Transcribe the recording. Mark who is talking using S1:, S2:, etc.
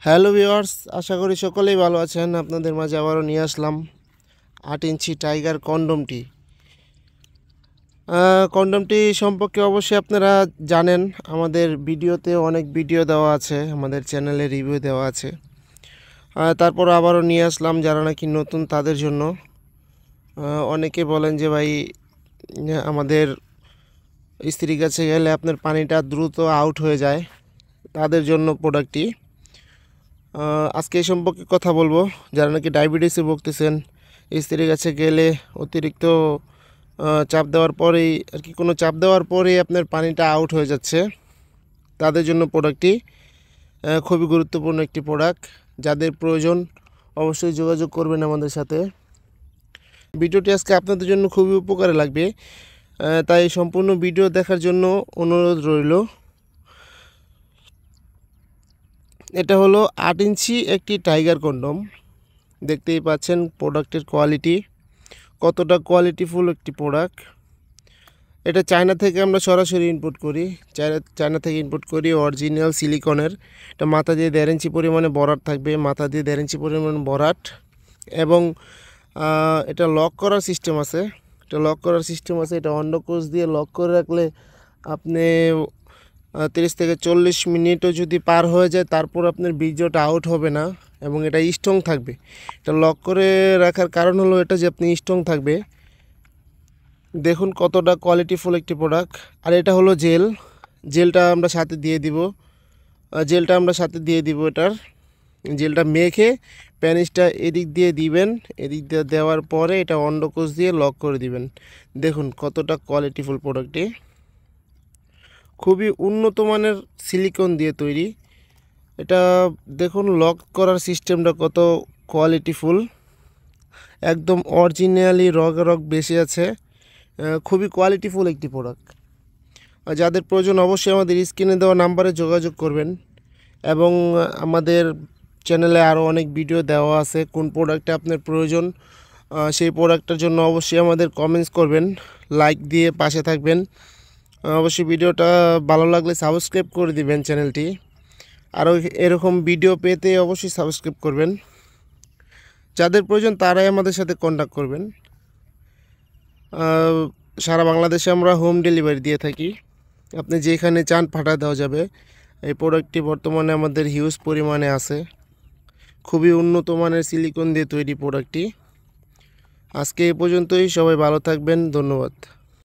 S1: Hello viewers, আশা করি সকলেই ভালো আছেন। আপনাদের মাঝে আবারও নিয়ে আসলাম 8 ইঞ্চি টাইগার কন্ডমটি। কন্ডমটি সম্পর্কে অবশ্যই আপনারা জানেন, আমাদের ভিডিওতে অনেক ভিডিও দেওয়া আছে, আমাদের চ্যানেলে রিভিউ দেওয়া আছে। তারপর আবারও নিয়ে আসলাম যারা নাকি নতুন তাদের জন্য। অনেকে বলেন যে ভাই, আমাদের স্ত্রীর কাছে গেলে আপনার পানিটা দ্রুত আউট হয়ে যায়, তাদের জন্য প্রোডাক্টটি। আজকে এই সম্পর্কে কথা বলবো। যারা নাকি ডায়াবেটিসে ভুগতেছেন, স্ত্রীর কাছে গেলে অতিরিক্ত চাপ দেওয়ার পরেই কোনো চাপ দেওয়ার পরেই আপনার পানিটা আউট হয়ে যাচ্ছে, তাদের জন্য প্রোডাক্টটি খুবই গুরুত্বপূর্ণ একটি প্রোডাক্ট। যাদের প্রয়োজন অবশ্যই যোগাযোগ করবেন আমাদের সাথে। ভিডিওটি আজকে আপনাদের জন্য খুবই উপকারে লাগবে, তাই সম্পূর্ণ ভিডিও দেখার জন্য অনুরোধ রইল। এটা হলো 8 ইঞ্চি একটি টাইগার কন্ডম। দেখতেই পাচ্ছেন প্রোডাক্টের কোয়ালিটি, কতটা কোয়ালিটিফুল একটি প্রোডাক্ট। এটা চায়না থেকে আমরা সরাসরি ইম্পোর্ট করি, চায়না থেকে ইম্পোর্ট করি, অরিজিনাল সিলিকনের। এটা মাথা দিয়ে 1.5 ইঞ্চি পরিমাণে ভরাট থাকবে, মাথা দিয়ে 1.5 ইঞ্চি পরিমাণ ভরাট। এবং এটা লক করার সিস্টেম আছে, এটা অন্ডকোষ দিয়ে লক করে রাখলে আপনি 30 থেকে 40 মিনিটও যদি পার হয়ে যায় তারপর আপনার বীর্যটা আউট হবে না, এবং এটা স্ট্রং থাকবে। এটা লক করে রাখার কারণ হলো এটা যে আপনি স্ট্রং থাকবে। দেখুন কতটা কোয়ালিটিফুল একটি প্রোডাক্ট। আর এটা হলো জেলটা আমরা সাথে দিয়ে দিব, এটার জেলটা মেখে প্যানিসটা এদিক দিয়ে দিবেন, এদিক দিয়ে দেওয়ার পরে এটা অন্ডকোষ দিয়ে লক করে দিবেন। দেখুন কতটা কোয়ালিটিফুল প্রোডাক্টটি, খুবই উন্নত মানের সিলিকন দিয়ে তৈরি। এটা দেখুন লক করার সিস্টেমটা কত কোয়ালিটিফুল, একদম অরিজিনালি রগ বেশি আছে। খুবই কোয়ালিটিফুল একটি প্রোডাক্ট। যাদের প্রয়োজন অবশ্যই আমাদের স্ক্রিনে দেওয়া নাম্বারে যোগাযোগ করবেন। এবং আমাদের চ্যানেলে আরও অনেক ভিডিও দেওয়া আছে, কোন প্রোডাক্টটা আপনার প্রয়োজন সেই প্রোডাক্টটার জন্য অবশ্যই আমাদের কমেন্টস করবেন, লাইক দিয়ে পাশে থাকবেন। অবশ্যই ভিডিওটা ভালো লাগলে সাবস্ক্রাইব করে দিবেন চ্যানেলটি। আরও এরকম ভিডিও পেতে অবশ্যই সাবস্ক্রাইব করবেন। যাদের প্রয়োজন তারাই আমাদের সাথে কন্ট্যাক্ট করবেন। সারা বাংলাদেশে আমরা হোম ডেলিভারি দিয়ে থাকি, আপনি যেখানে চান পাঠা দেওয়া যাবে। এই প্রোডাক্টটি বর্তমানে আমাদের হিউজ পরিমাণে আছে, খুবই উন্নত মানের সিলিকন দিয়ে তৈরি প্রোডাক্টটি। আজকে এই পর্যন্তই, সবাই ভালো থাকবেন, ধন্যবাদ।